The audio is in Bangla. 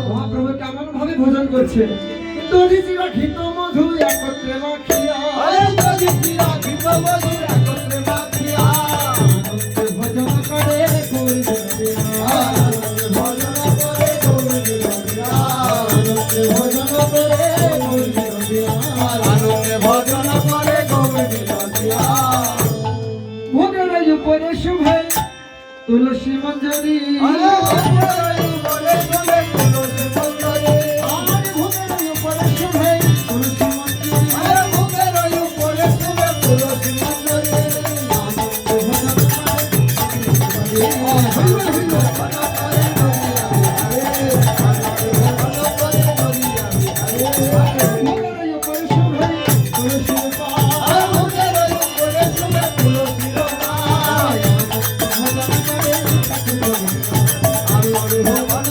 মহাপ্রভু কেমন ভাবে ভোজন করছে দধি চিরা ঘিত মধু একত্রে মাখিয়া দধি চিরা ঘিত মধু একত্রে মাখিয়া ভোজন করে ভোজন করে ভোজন করে ভোজন করে ভোগের উপরে শুভে তুলসী মঞ্জরি Oh,